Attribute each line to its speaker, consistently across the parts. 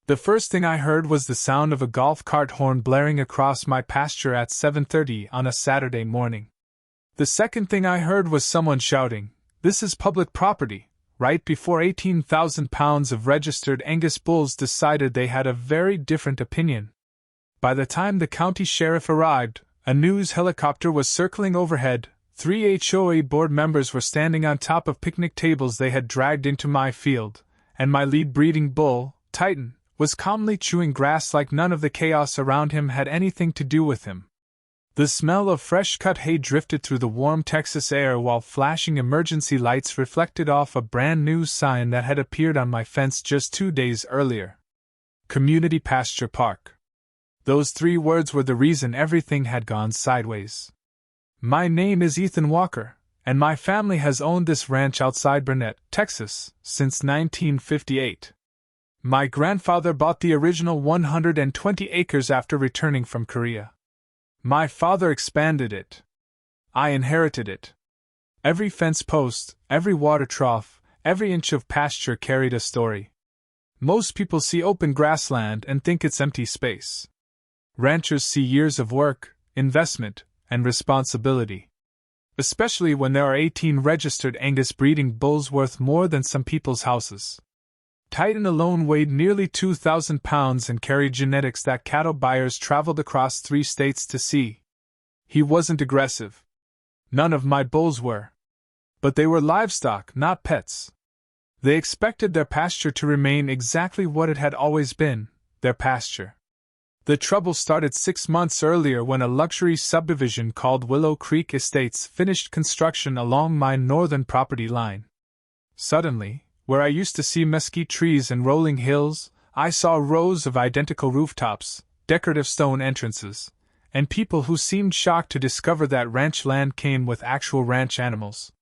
Speaker 1: The first thing I heard was the sound of a golf cart horn blaring across my pasture at 7:30 on a Saturday morning. The second thing I heard was someone shouting, "This is public property," right before 18,000 pounds of registered Angus bulls decided they had a very different opinion. By the time the county sheriff arrived, a news helicopter was circling overhead, 3 HOA board members were standing on top of picnic tables they had dragged into my field, and my lead breeding bull, Titan, was calmly chewing grass like none of the chaos around him had anything to do with him. The smell of fresh-cut hay drifted through the warm Texas air while flashing emergency lights reflected off a brand-new sign that had appeared on my fence just 2 days earlier. Community Pasture Park. Those 3 words were the reason everything had gone sideways. My name is Ethan Walker, and my family has owned this ranch outside Burnett, Texas, since 1958. My grandfather bought the original 120 acres after returning from Korea. My father expanded it. I inherited it. Every fence post, every water trough, every inch of pasture carried a story. Most people see open grassland and think it's empty space. Ranchers see years of work, investment, and responsibility. Especially when there are 18 registered Angus breeding bulls worth more than some people's houses. Titan alone weighed nearly 2,000 pounds and carried genetics that cattle buyers traveled across 3 states to see. He wasn't aggressive. None of my bulls were. But they were livestock, not pets. They expected their pasture to remain exactly what it had always been, their pasture. The trouble started 6 months earlier when a luxury subdivision called Willow Creek Estates finished construction along my northern property line. Suddenly, where I used to see mesquite trees and rolling hills, I saw rows of identical rooftops, decorative stone entrances, and people who seemed shocked to discover that ranch land came with actual ranch animals.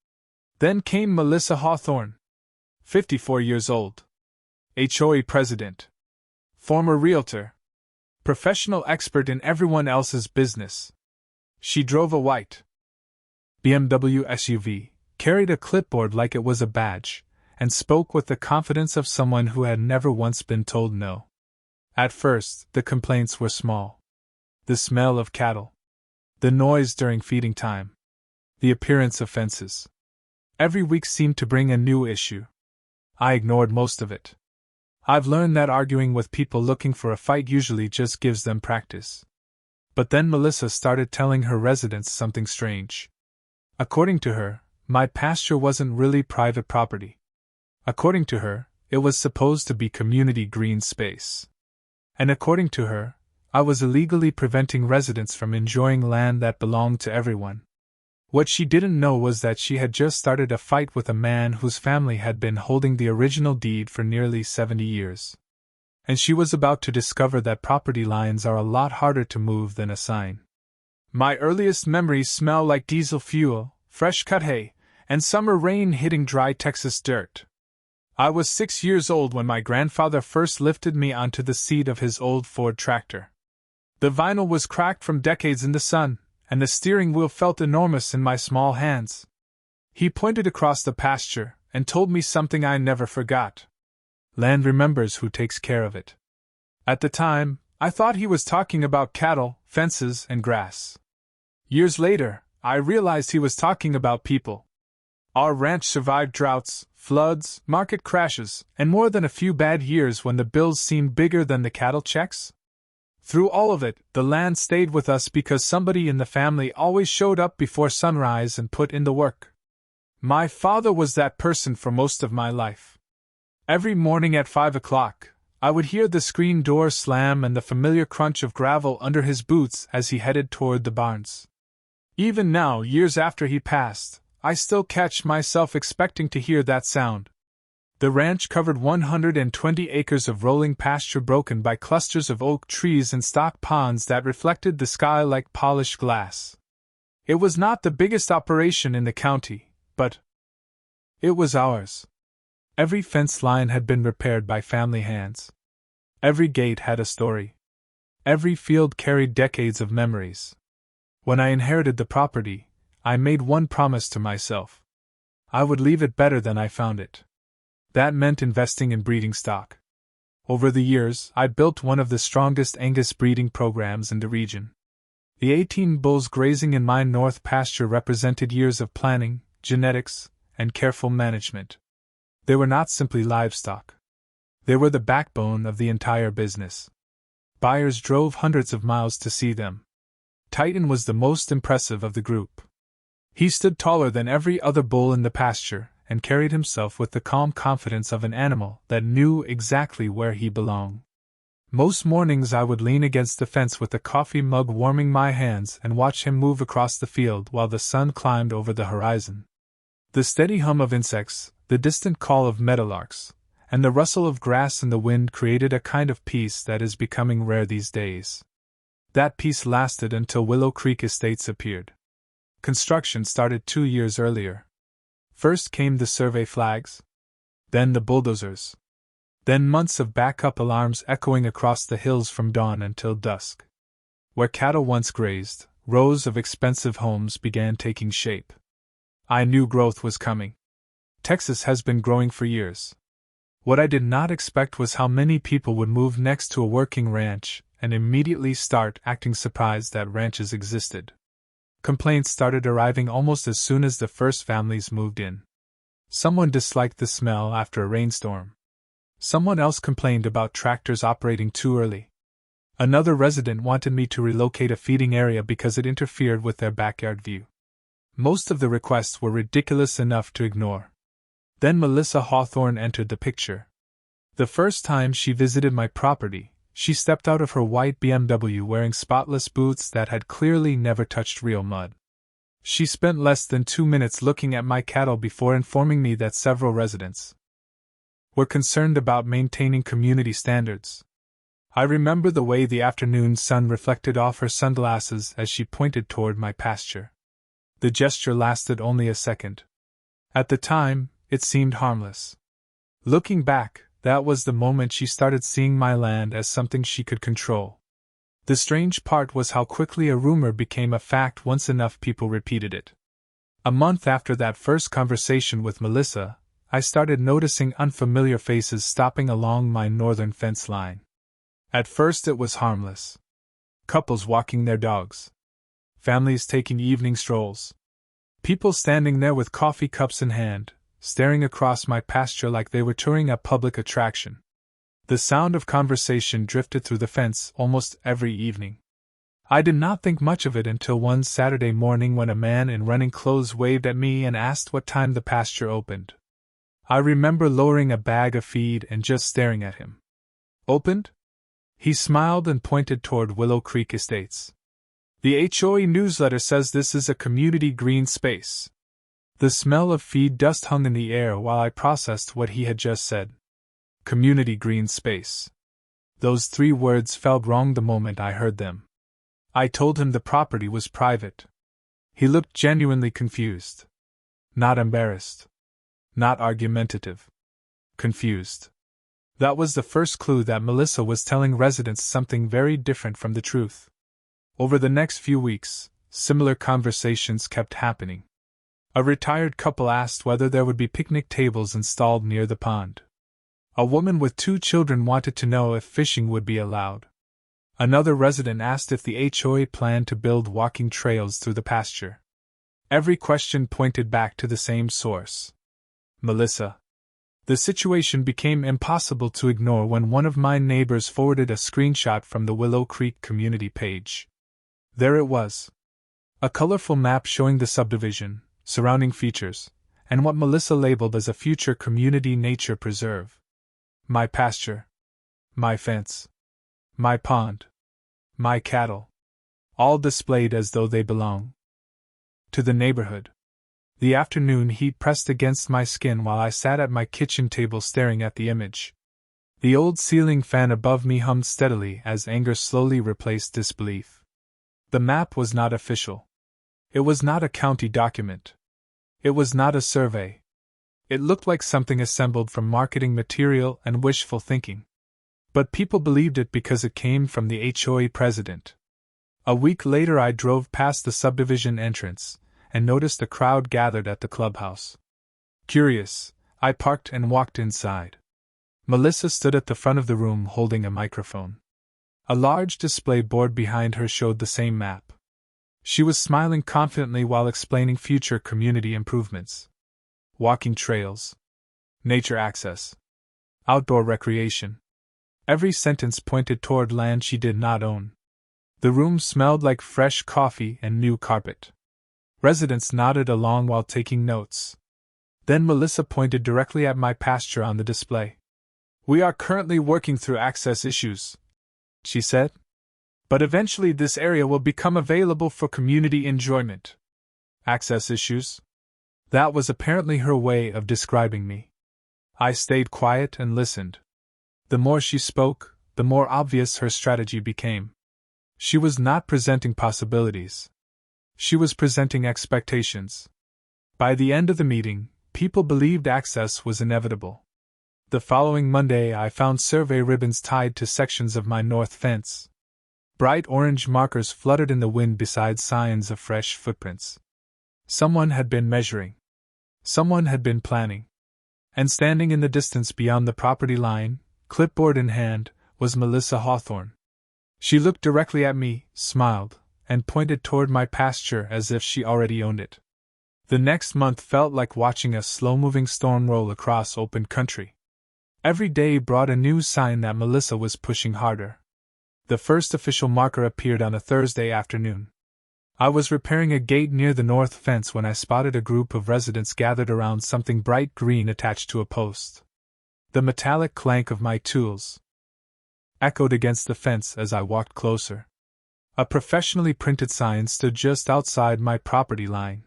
Speaker 1: Then came Melissa Hawthorne, 54 years old, HOA president, former realtor, professional expert in everyone else's business. She drove a white BMW SUV, carried a clipboard like it was a badge, and spoke with the confidence of someone who had never once been told no. At first, the complaints were small. The smell of cattle. The noise during feeding time. The appearance of fences. Every week seemed to bring a new issue. I ignored most of it. I've learned that arguing with people looking for a fight usually just gives them practice. But then Melissa started telling her residents something strange. According to her, my pasture wasn't really private property. According to her, it was supposed to be community green space. And according to her, I was illegally preventing residents from enjoying land that belonged to everyone. What she didn't know was that she had just started a fight with a man whose family had been holding the original deed for nearly 70 years. And she was about to discover that property lines are a lot harder to move than a sign. My earliest memories smell like diesel fuel, fresh cut hay, and summer rain hitting dry Texas dirt. I was 6 years old when my grandfather first lifted me onto the seat of his old Ford tractor. The vinyl was cracked from decades in the sun, and the steering wheel felt enormous in my small hands. He pointed across the pasture and told me something I never forgot. Land remembers who takes care of it. At the time, I thought he was talking about cattle, fences, and grass. Years later, I realized he was talking about people. Our ranch survived droughts, floods, market crashes, and more than a few bad years when the bills seemed bigger than the cattle checks. Through all of it, the land stayed with us because somebody in the family always showed up before sunrise and put in the work. My father was that person for most of my life. Every morning at 5 o'clock, I would hear the screen door slam and the familiar crunch of gravel under his boots as he headed toward the barns. Even now, years after he passed, I still catch myself expecting to hear that sound. The ranch covered 120 acres of rolling pasture broken by clusters of oak trees and stock ponds that reflected the sky like polished glass. It was not the biggest operation in the county, but it was ours. Every fence line had been repaired by family hands. Every gate had a story. Every field carried decades of memories. When I inherited the property, I made one promise to myself. I would leave it better than I found it. That meant investing in breeding stock. Over the years, I built one of the strongest Angus breeding programs in the region. The 18 bulls grazing in my north pasture represented years of planning, genetics, and careful management. They were not simply livestock. They were the backbone of the entire business. Buyers drove hundreds of miles to see them. Titan was the most impressive of the group. He stood taller than every other bull in the pasture and carried himself with the calm confidence of an animal that knew exactly where he belonged. Most mornings I would lean against the fence with a coffee mug warming my hands and watch him move across the field while the sun climbed over the horizon. The steady hum of insects, the distant call of meadowlarks, and the rustle of grass in the wind created a kind of peace that is becoming rare these days. That peace lasted until Willow Creek Estates appeared. Construction started 2 years earlier. First came the survey flags, then the bulldozers, then months of backup alarms echoing across the hills from dawn until dusk. Where cattle once grazed, rows of expensive homes began taking shape. I knew growth was coming. Texas has been growing for years. What I did not expect was how many people would move next to a working ranch and immediately start acting surprised that ranches existed. Complaints started arriving almost as soon as the first families moved in. Someone disliked the smell after a rainstorm. Someone else complained about tractors operating too early. Another resident wanted me to relocate a feeding area because it interfered with their backyard view. Most of the requests were ridiculous enough to ignore. Then Melissa Hawthorne entered the picture. The first time she visited my property, she stepped out of her white BMW wearing spotless boots that had clearly never touched real mud. She spent less than 2 minutes looking at my cattle before informing me that several residents were concerned about maintaining community standards. I remember the way the afternoon sun reflected off her sunglasses as she pointed toward my pasture. The gesture lasted only a second. At the time, it seemed harmless. Looking back, that was the moment she started seeing my land as something she could control. The strange part was how quickly a rumor became a fact once enough people repeated it. A month after that first conversation with Melissa, I started noticing unfamiliar faces stopping along my northern fence line. At first it was harmless. Couples walking their dogs. Families taking evening strolls. People standing there with coffee cups in hand, staring across my pasture like they were touring a public attraction. The sound of conversation drifted through the fence almost every evening. I did not think much of it until one Saturday morning when a man in running clothes waved at me and asked what time the pasture opened. I remember lowering a bag of feed and just staring at him. Opened? He smiled and pointed toward Willow Creek Estates. The HOA newsletter says this is a community green space. The smell of feed dust hung in the air while I processed what he had just said. Community green space. Those 3 words felt wrong the moment I heard them. I told him the property was private. He looked genuinely confused. Not embarrassed. Not argumentative. Confused. That was the first clue that Melissa was telling residents something very different from the truth. Over the next few weeks, similar conversations kept happening. A retired couple asked whether there would be picnic tables installed near the pond. A woman with 2 children wanted to know if fishing would be allowed. Another resident asked if the HOA planned to build walking trails through the pasture. Every question pointed back to the same source. Melissa. The situation became impossible to ignore when one of my neighbors forwarded a screenshot from the Willow Creek community page. There it was. A colorful map showing the subdivision, surrounding features, and what Melissa labeled as a future community nature preserve. My pasture. My fence. My pond. My cattle. All displayed as though they belong to the neighborhood. The afternoon heat pressed against my skin while I sat at my kitchen table staring at the image. The old ceiling fan above me hummed steadily as anger slowly replaced disbelief. The map was not official. It was not a county document. It was not a survey. It looked like something assembled from marketing material and wishful thinking. But people believed it because it came from the HOA president. A week later I drove past the subdivision entrance and noticed a crowd gathered at the clubhouse. Curious, I parked and walked inside. Melissa stood at the front of the room holding a microphone. A large display board behind her showed the same map. She was smiling confidently while explaining future community improvements. Walking trails. Nature access. Outdoor recreation. Every sentence pointed toward land she did not own. The room smelled like fresh coffee and new carpet. Residents nodded along while taking notes. Then Melissa pointed directly at my pasture on the display. "We are currently working through access issues," she said. "But eventually this area will become available for community enjoyment." Access issues? That was apparently her way of describing me. I stayed quiet and listened. The more she spoke, the more obvious her strategy became. She was not presenting possibilities. She was presenting expectations. By the end of the meeting, people believed access was inevitable. The following Monday, I found survey ribbons tied to sections of my north fence. Bright orange markers fluttered in the wind beside signs of fresh footprints. Someone had been measuring. Someone had been planning. And standing in the distance beyond the property line, clipboard in hand, was Melissa Hawthorne. She looked directly at me, smiled, and pointed toward my pasture as if she already owned it. The next month felt like watching a slow-moving storm roll across open country. Every day brought a new sign that Melissa was pushing harder. The first official marker appeared on a Thursday afternoon. I was repairing a gate near the north fence when I spotted a group of residents gathered around something bright green attached to a post. The metallic clank of my tools echoed against the fence as I walked closer. A professionally printed sign stood just outside my property line.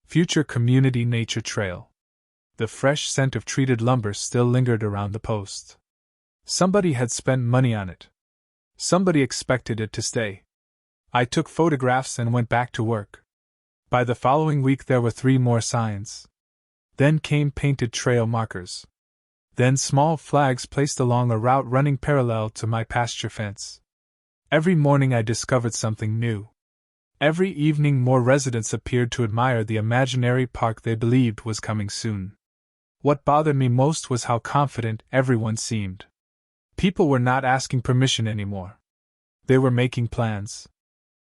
Speaker 1: Future Community Nature Trail. The fresh scent of treated lumber still lingered around the post. Somebody had spent money on it. Somebody expected it to stay. I took photographs and went back to work. By the following week there were 3 more signs. Then came painted trail markers. Then small flags placed along a route running parallel to my pasture fence. Every morning I discovered something new. Every evening more residents appeared to admire the imaginary park they believed was coming soon. What bothered me most was how confident everyone seemed. People were not asking permission anymore. They were making plans.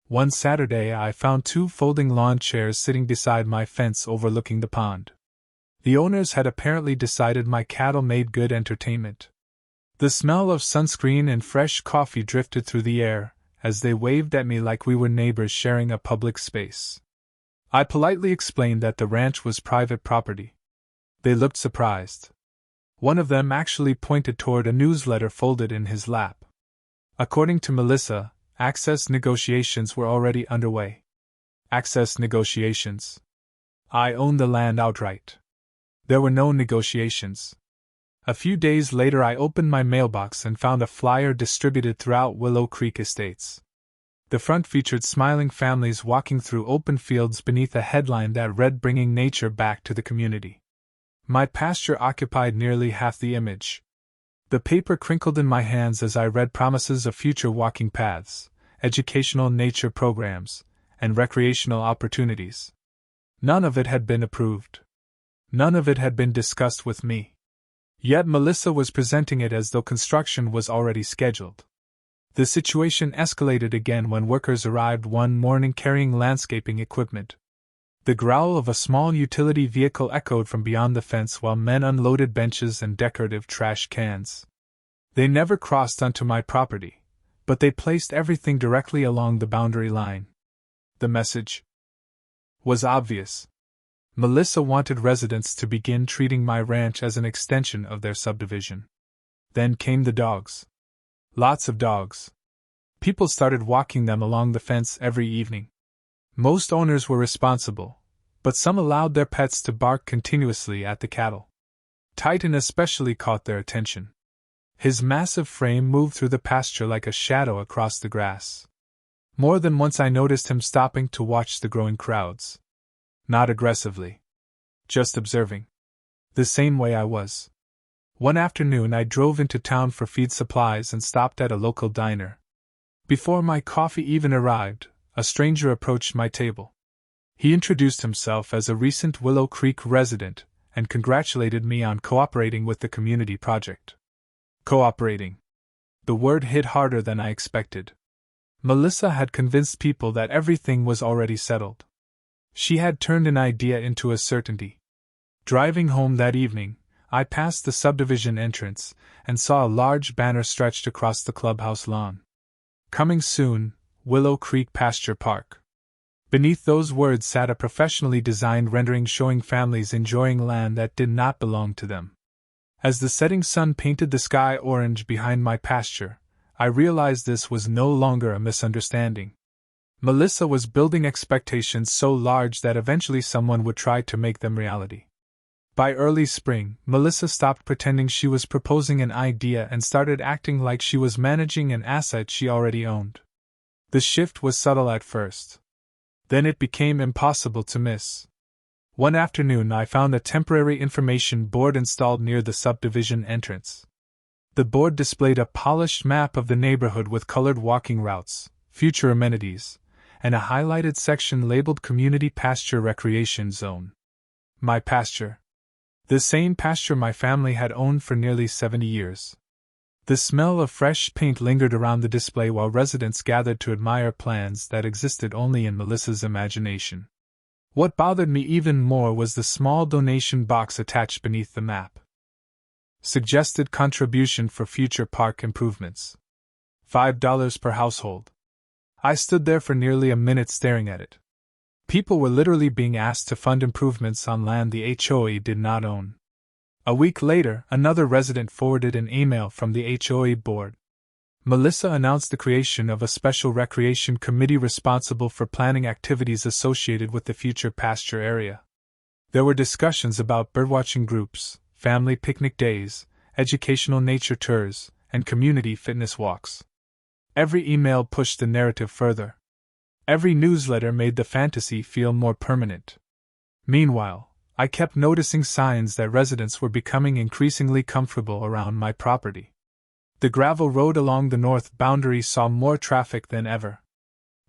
Speaker 1: One Saturday I found 2 folding lawn chairs sitting beside my fence overlooking the pond. The owners had apparently decided my cattle made good entertainment. The smell of sunscreen and fresh coffee drifted through the air as they waved at me like we were neighbors sharing a public space. I politely explained that the ranch was private property. They looked surprised. One of them actually pointed toward a newsletter folded in his lap. According to Melissa, access negotiations were already underway. Access negotiations. I owned the land outright. There were no negotiations. A few days later I opened my mailbox and found a flyer distributed throughout Willow Creek Estates. The front featured smiling families walking through open fields beneath a headline that read "Bringing Nature Back to the Community." My pasture occupied nearly half the image. The paper crinkled in my hands as I read promises of future walking paths, educational nature programs, and recreational opportunities. None of it had been approved. None of it had been discussed with me. Yet Melissa was presenting it as though construction was already scheduled. The situation escalated again when workers arrived one morning carrying landscaping equipment. The growl of a small utility vehicle echoed from beyond the fence while men unloaded benches and decorative trash cans. They never crossed onto my property, but they placed everything directly along the boundary line. The message was obvious. Melissa wanted residents to begin treating my ranch as an extension of their subdivision. Then came the dogs. Lots of dogs. People started walking them along the fence every evening. Most owners were responsible, but some allowed their pets to bark continuously at the cattle. Titan especially caught their attention. His massive frame moved through the pasture like a shadow across the grass. More than once I noticed him stopping to watch the growing crowds. Not aggressively. Just observing. The same way I was. One afternoon I drove into town for feed supplies and stopped at a local diner. Before my coffee even arrived, a stranger approached my table. He introduced himself as a recent Willow Creek resident and congratulated me on cooperating with the community project. Cooperating. The word hit harder than I expected. Melissa had convinced people that everything was already settled. She had turned an idea into a certainty. Driving home that evening, I passed the subdivision entrance and saw a large banner stretched across the clubhouse lawn. Coming soon, Willow Creek Pasture Park. Beneath those words sat a professionally designed rendering showing families enjoying land that did not belong to them. As the setting sun painted the sky orange behind my pasture, I realized this was no longer a misunderstanding. Melissa was building expectations so large that eventually someone would try to make them reality. By early spring, Melissa stopped pretending she was proposing an idea and started acting like she was managing an asset she already owned. The shift was subtle at first. Then it became impossible to miss. One afternoon I found a temporary information board installed near the subdivision entrance. The board displayed a polished map of the neighborhood with colored walking routes, future amenities, and a highlighted section labeled Community Pasture Recreation Zone. My pasture. The same pasture my family had owned for nearly 70 years. The smell of fresh paint lingered around the display while residents gathered to admire plans that existed only in Melissa's imagination. What bothered me even more was the small donation box attached beneath the map. Suggested contribution for future park improvements. $5 per household. I stood there for nearly a minute staring at it. People were literally being asked to fund improvements on land the HOA did not own. A week later, another resident forwarded an email from the HOA board. Melissa announced the creation of a special recreation committee responsible for planning activities associated with the future pasture area. There were discussions about birdwatching groups, family picnic days, educational nature tours, and community fitness walks. Every email pushed the narrative further. Every newsletter made the fantasy feel more permanent. Meanwhile, I kept noticing signs that residents were becoming increasingly comfortable around my property. The gravel road along the north boundary saw more traffic than ever.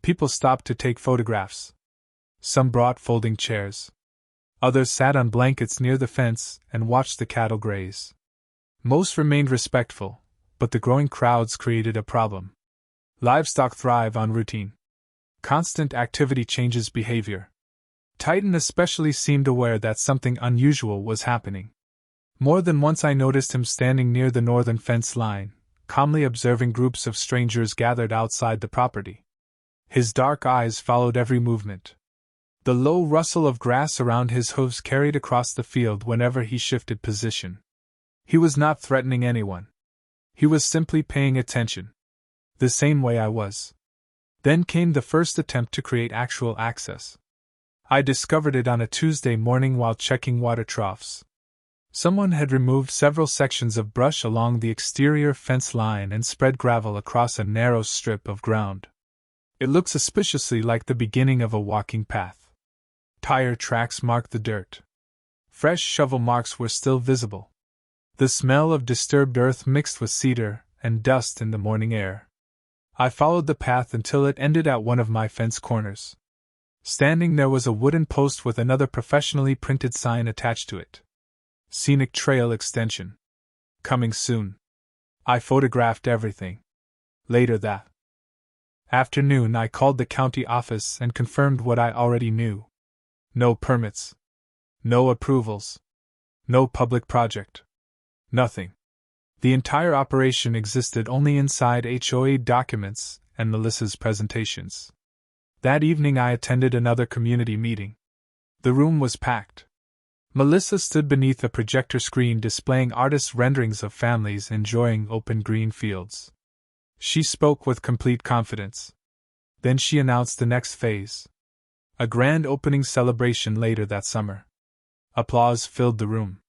Speaker 1: People stopped to take photographs. Some brought folding chairs. Others sat on blankets near the fence and watched the cattle graze. Most remained respectful, but the growing crowds created a problem. Livestock thrive on routine. Constant activity changes behavior. Titan especially seemed aware that something unusual was happening. More than once I noticed him standing near the northern fence line, calmly observing groups of strangers gathered outside the property. His dark eyes followed every movement. The low rustle of grass around his hooves carried across the field whenever he shifted position. He was not threatening anyone. He was simply paying attention. The same way I was. Then came the first attempt to create actual access. I discovered it on a Tuesday morning while checking water troughs. Someone had removed several sections of brush along the exterior fence line and spread gravel across a narrow strip of ground. It looked suspiciously like the beginning of a walking path. Tire tracks marked the dirt. Fresh shovel marks were still visible. The smell of disturbed earth mixed with cedar and dust in the morning air. I followed the path until it ended at one of my fence corners. Standing there was a wooden post with another professionally printed sign attached to it. Scenic Trail Extension. Coming soon. I photographed everything. Later that afternoon I called the county office and confirmed what I already knew. No permits. No approvals. No public project. Nothing. The entire operation existed only inside HOA documents and Melissa's presentations. That evening I attended another community meeting. The room was packed. Melissa stood beneath a projector screen displaying artist renderings of families enjoying open green fields. She spoke with complete confidence. Then she announced the next phase. A grand opening celebration later that summer. Applause filled the room.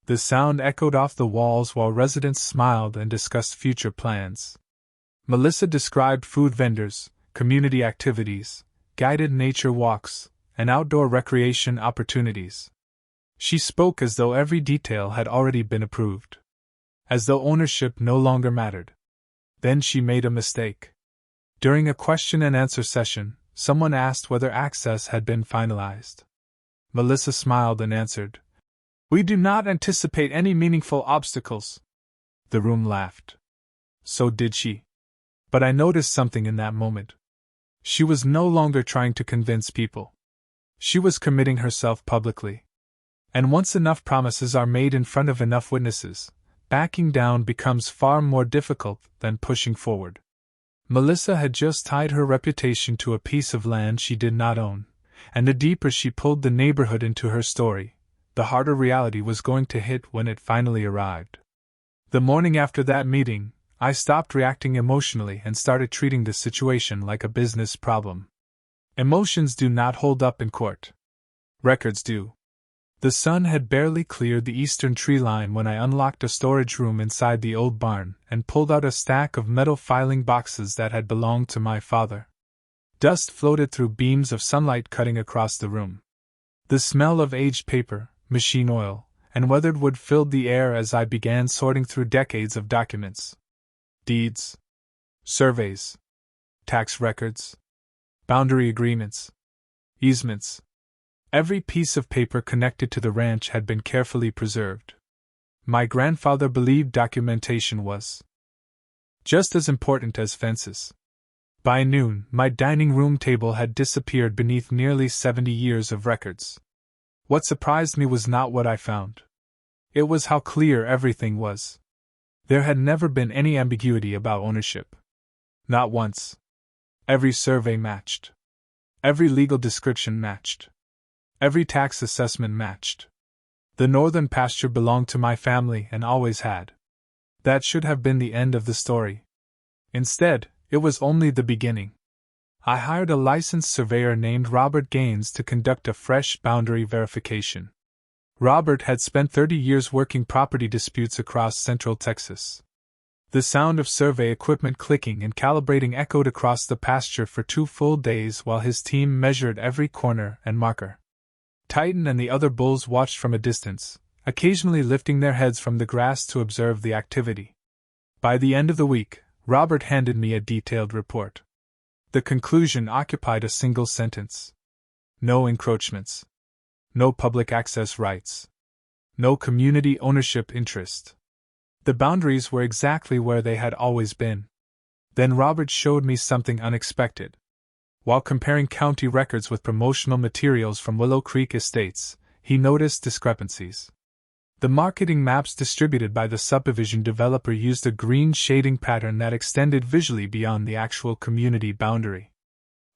Speaker 1: The sound echoed off the walls while residents smiled and discussed future plans. Melissa described food vendors, community activities, guided nature walks, and outdoor recreation opportunities. She spoke as though every detail had already been approved. As though ownership no longer mattered. Then she made a mistake. During a question and answer session, someone asked whether access had been finalized. Melissa smiled and answered, "We do not anticipate any meaningful obstacles." The room laughed. So did she. But I noticed something in that moment. She was no longer trying to convince people. She was committing herself publicly. And once enough promises are made in front of enough witnesses, backing down becomes far more difficult than pushing forward. Melissa had just tied her reputation to a piece of land she did not own, and the deeper she pulled the neighborhood into her story, the harder reality was going to hit when it finally arrived. The morning after that meeting, I stopped reacting emotionally and started treating the situation like a business problem. Emotions do not hold up in court. Records do. The sun had barely cleared the eastern tree line when I unlocked a storage room inside the old barn and pulled out a stack of metal filing boxes that had belonged to my father. Dust floated through beams of sunlight cutting across the room. The smell of aged paper, machine oil, and weathered wood filled the air as I began sorting through decades of documents. Deeds, surveys, tax records, boundary agreements, easements. Every piece of paper connected to the ranch had been carefully preserved. My grandfather believed documentation was just as important as fences. By noon, my dining room table had disappeared beneath nearly 70 years of records. What surprised me was not what I found. It was how clear everything was. There had never been any ambiguity about ownership. Not once. Every survey matched. Every legal description matched. Every tax assessment matched. The northern pasture belonged to my family and always had. That should have been the end of the story. Instead, it was only the beginning. I hired a licensed surveyor named Robert Gaines to conduct a fresh boundary verification. Robert had spent 30 years working property disputes across central Texas. The sound of survey equipment clicking and calibrating echoed across the pasture for 2 full days while his team measured every corner and marker. Titan and the other bulls watched from a distance, occasionally lifting their heads from the grass to observe the activity. By the end of the week, Robert handed me a detailed report. The conclusion occupied a single sentence. No encroachments. No public access rights. No community ownership interest. The boundaries were exactly where they had always been. Then Robert showed me something unexpected. While comparing county records with promotional materials from Willow Creek Estates, he noticed discrepancies. The marketing maps distributed by the subdivision developer used a green shading pattern that extended visually beyond the actual community boundary.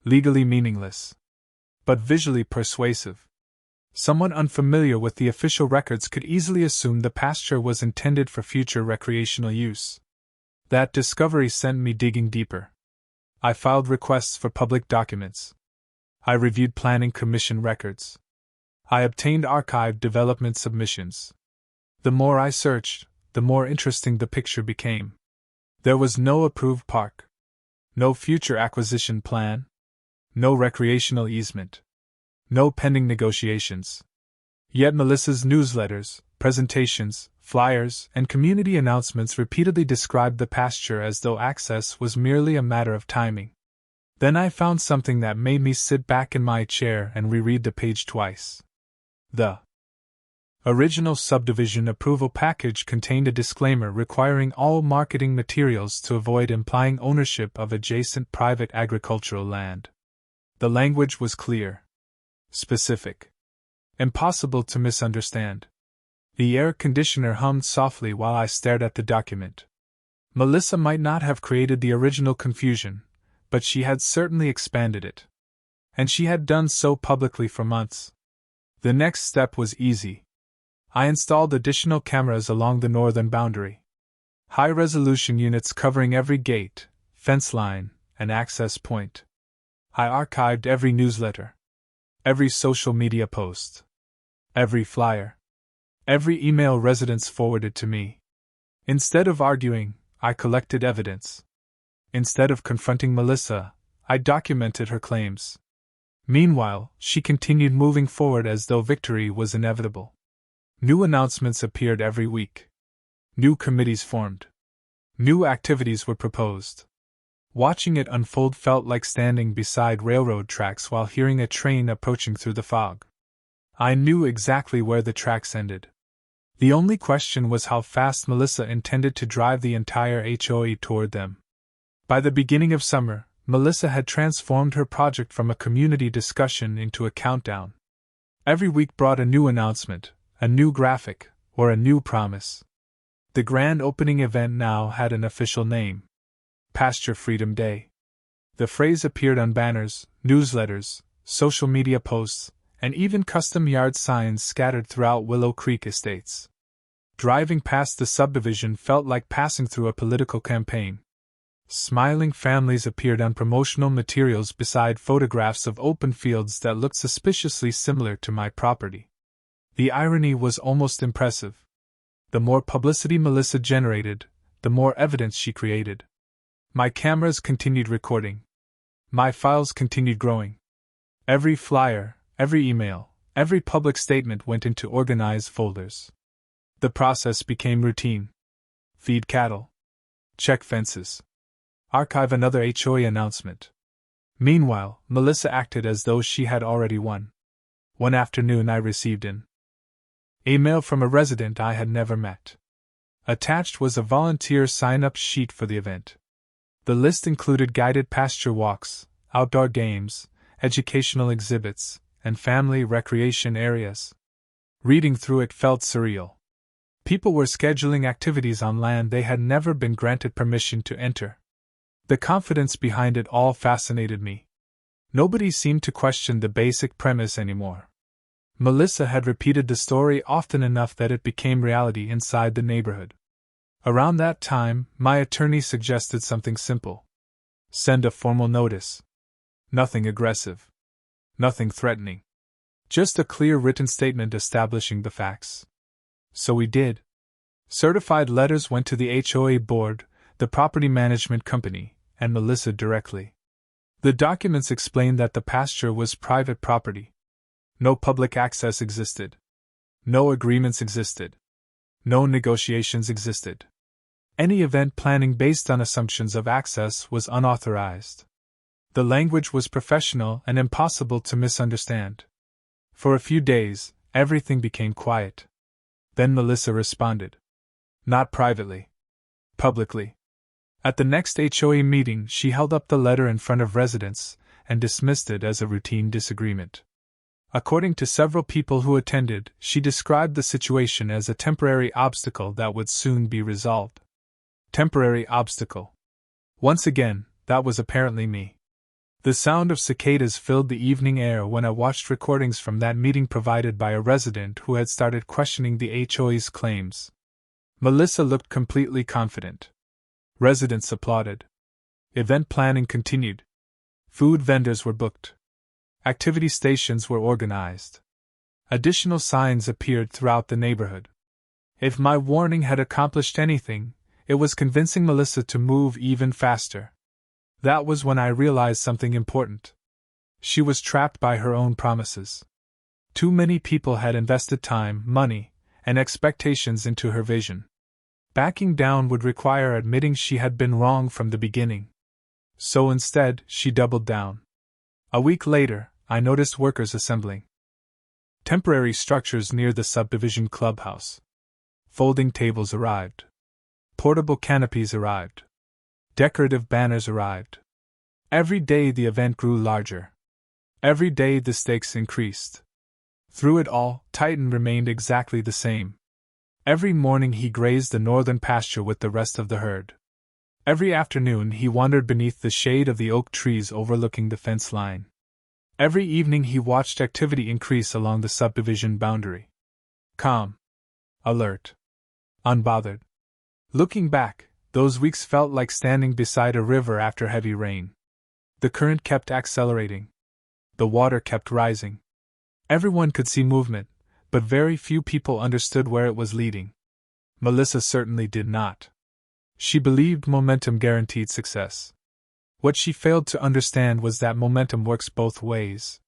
Speaker 1: Legally meaningless, but visually persuasive. Someone unfamiliar with the official records could easily assume the pasture was intended for future recreational use. That discovery sent me digging deeper. I filed requests for public documents. I reviewed planning commission records. I obtained archived development submissions. The more I searched, the more interesting the picture became. There was no approved park. No future acquisition plan. No recreational easement. No pending negotiations. Yet Melissa's newsletters, presentations, flyers, and community announcements repeatedly described the pasture as though access was merely a matter of timing. Then I found something that made me sit back in my chair and reread the page twice. The original subdivision approval package contained a disclaimer requiring all marketing materials to avoid implying ownership of adjacent private agricultural land. The language was clear, specific, impossible to misunderstand. The air conditioner hummed softly while I stared at the document. Melissa might not have created the original confusion, but she had certainly expanded it. And she had done so publicly for months. The next step was easy. I installed additional cameras along the northern boundary. High-resolution units covering every gate, fence line, and access point. I archived every newsletter. Every social media post. Every flyer. Every email residents forwarded to me. Instead of arguing, I collected evidence. Instead of confronting Melissa, I documented her claims. Meanwhile, she continued moving forward as though victory was inevitable. New announcements appeared every week. New committees formed. New activities were proposed. Watching it unfold felt like standing beside railroad tracks while hearing a train approaching through the fog. I knew exactly where the tracks ended. The only question was how fast Melissa intended to drive the entire HOA toward them. By the beginning of summer, Melissa had transformed her project from a community discussion into a countdown. Every week brought a new announcement, a new graphic, or a new promise. The grand opening event now had an official name: Pasture Freedom Day. The phrase appeared on banners, newsletters, social media posts, and even custom yard signs scattered throughout Willow Creek estates. Driving past the subdivision felt like passing through a political campaign. Smiling families appeared on promotional materials beside photographs of open fields that looked suspiciously similar to my property. The irony was almost impressive. The more publicity Melissa generated, the more evidence she created. My cameras continued recording. My files continued growing. Every flyer, every email, every public statement went into organized folders. The process became routine. Feed cattle. Check fences. Archive another HOA announcement. Meanwhile, Melissa acted as though she had already won. One afternoon I received an email from a resident I had never met. Attached was a volunteer sign-up sheet for the event. The list included guided pasture walks, outdoor games, educational exhibits, and family recreation areas. Reading through it felt surreal. People were scheduling activities on land they had never been granted permission to enter. The confidence behind it all fascinated me. Nobody seemed to question the basic premise anymore. Melissa had repeated the story often enough that it became reality inside the neighborhood. Around that time, my attorney suggested something simple. Send a formal notice. Nothing aggressive. Nothing threatening. Just a clear written statement establishing the facts. So we did. Certified letters went to the HOA board, the property management company, and Melissa directly. The documents explained that the pasture was private property. No public access existed. No agreements existed. No negotiations existed. Any event planning based on assumptions of access was unauthorized. The language was professional and impossible to misunderstand. For a few days, everything became quiet. Then Melissa responded. Not privately. Publicly. At the next HOA meeting, she held up the letter in front of residents and dismissed it as a routine disagreement. According to several people who attended, she described the situation as a temporary obstacle that would soon be resolved. Temporary obstacle. Once again, that was apparently me. The sound of cicadas filled the evening air when I watched recordings from that meeting provided by a resident who had started questioning the HOA's claims. Melissa looked completely confident. Residents applauded. Event planning continued. Food vendors were booked. Activity stations were organized. Additional signs appeared throughout the neighborhood. If my warning had accomplished anything, it was convincing Melissa to move even faster. That was when I realized something important. She was trapped by her own promises. Too many people had invested time, money, and expectations into her vision. Backing down would require admitting she had been wrong from the beginning. So instead, she doubled down. A week later, I noticed workers assembling temporary structures near the subdivision clubhouse. Folding tables arrived. Portable canopies arrived. Decorative banners arrived. Every day the event grew larger. Every day the stakes increased. Through it all, Titan remained exactly the same. Every morning he grazed the northern pasture with the rest of the herd. Every afternoon he wandered beneath the shade of the oak trees overlooking the fence line. Every evening he watched activity increase along the subdivision boundary. Calm. Alert. Unbothered. Looking back, those weeks felt like standing beside a river after heavy rain. The current kept accelerating. The water kept rising. Everyone could see movement, but very few people understood where it was leading. Melissa certainly did not. She believed momentum guaranteed success. What she failed to understand was that momentum works both ways.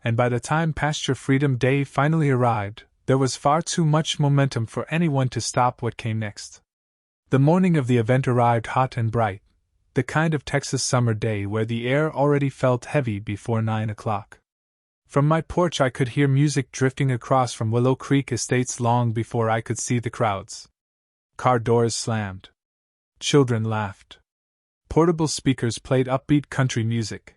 Speaker 1: And by the time Pasture Freedom Day finally arrived, there was far too much momentum for anyone to stop what came next. The morning of the event arrived hot and bright, the kind of Texas summer day where the air already felt heavy before 9 o'clock. From my porch I could hear music drifting across from Willow Creek Estates long before I could see the crowds. Car doors slammed. Children laughed. Portable speakers played upbeat country music.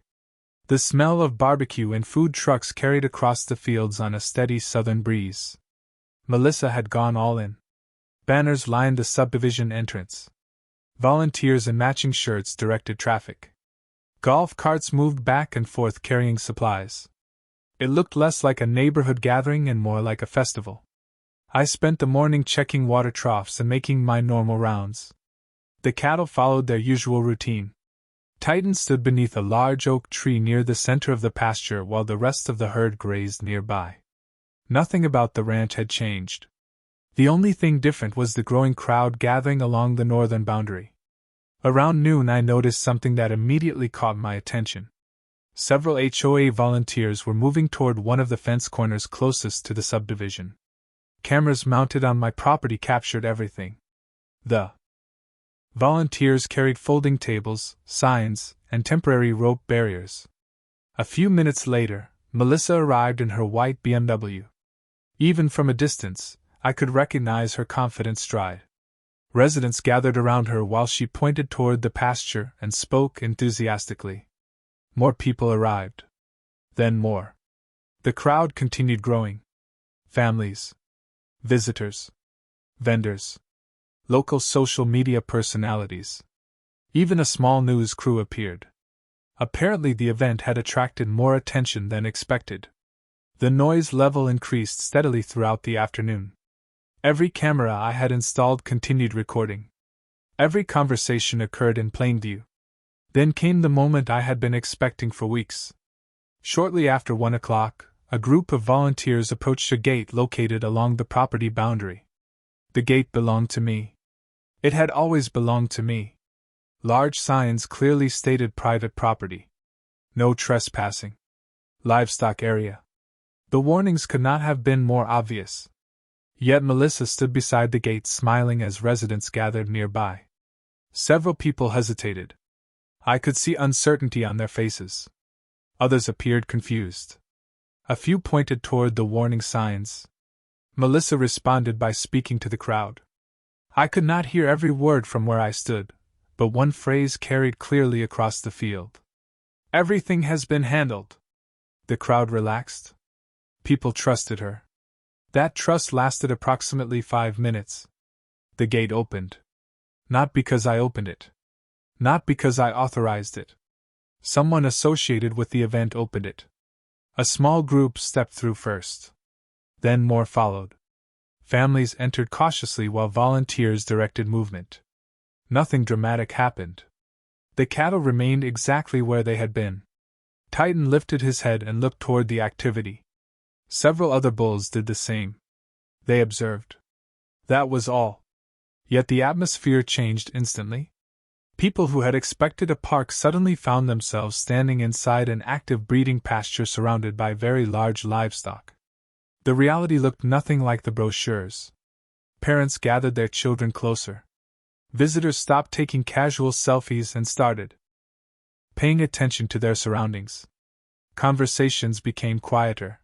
Speaker 1: The smell of barbecue and food trucks carried across the fields on a steady southern breeze. Melissa had gone all in. Banners lined the subdivision entrance. Volunteers in matching shirts directed traffic. Golf carts moved back and forth carrying supplies. It looked less like a neighborhood gathering and more like a festival. I spent the morning checking water troughs and making my normal rounds. The cattle followed their usual routine. Titan stood beneath a large oak tree near the center of the pasture while the rest of the herd grazed nearby. Nothing about the ranch had changed. The only thing different was the growing crowd gathering along the northern boundary. Around noon I noticed something that immediately caught my attention. Several HOA volunteers were moving toward one of the fence corners closest to the subdivision. Cameras mounted on my property captured everything. The volunteers carried folding tables, signs, and temporary rope barriers. A few minutes later, Melissa arrived in her white BMW. Even from a distance, I could recognize her confident stride. Residents gathered around her while she pointed toward the pasture and spoke enthusiastically. More people arrived. Then more. The crowd continued growing. Families. Visitors. Vendors. Local social media personalities. Even a small news crew appeared. Apparently the event had attracted more attention than expected. The noise level increased steadily throughout the afternoon. Every camera I had installed continued recording. Every conversation occurred in plain view. Then came the moment I had been expecting for weeks. Shortly after 1 o'clock, a group of volunteers approached a gate located along the property boundary. The gate belonged to me. It had always belonged to me. Large signs clearly stated private property. No trespassing. Livestock area. The warnings could not have been more obvious. Yet Melissa stood beside the gate smiling as residents gathered nearby. Several people hesitated. I could see uncertainty on their faces. Others appeared confused. A few pointed toward the warning signs. Melissa responded by speaking to the crowd. I could not hear every word from where I stood, but one phrase carried clearly across the field. Everything has been handled. The crowd relaxed. People trusted her. That trust lasted approximately 5 minutes. The gate opened. Not because I opened it. Not because I authorized it. Someone associated with the event opened it. A small group stepped through first. Then more followed. Families entered cautiously while volunteers directed movement. Nothing dramatic happened. The cattle remained exactly where they had been. Titan lifted his head and looked toward the activity. Several other bulls did the same. They observed. That was all. Yet the atmosphere changed instantly. People who had expected a park suddenly found themselves standing inside an active breeding pasture surrounded by very large livestock. The reality looked nothing like the brochures. Parents gathered their children closer. Visitors stopped taking casual selfies and started paying attention to their surroundings. Conversations became quieter.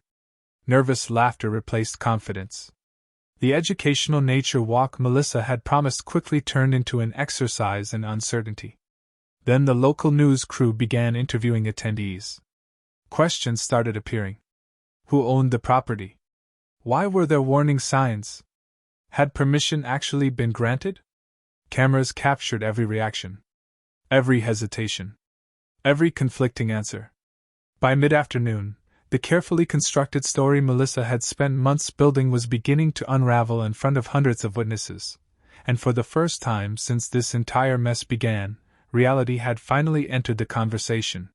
Speaker 1: Nervous laughter replaced confidence. The educational nature walk Melissa had promised quickly turned into an exercise in uncertainty. Then the local news crew began interviewing attendees. Questions started appearing. Who owned the property? Why were there warning signs? Had permission actually been granted? Cameras captured every reaction. Every hesitation. Every conflicting answer. By mid-afternoon, the carefully constructed story Melissa had spent months building was beginning to unravel in front of hundreds of witnesses, and for the first time since this entire mess began, reality had finally entered the conversation.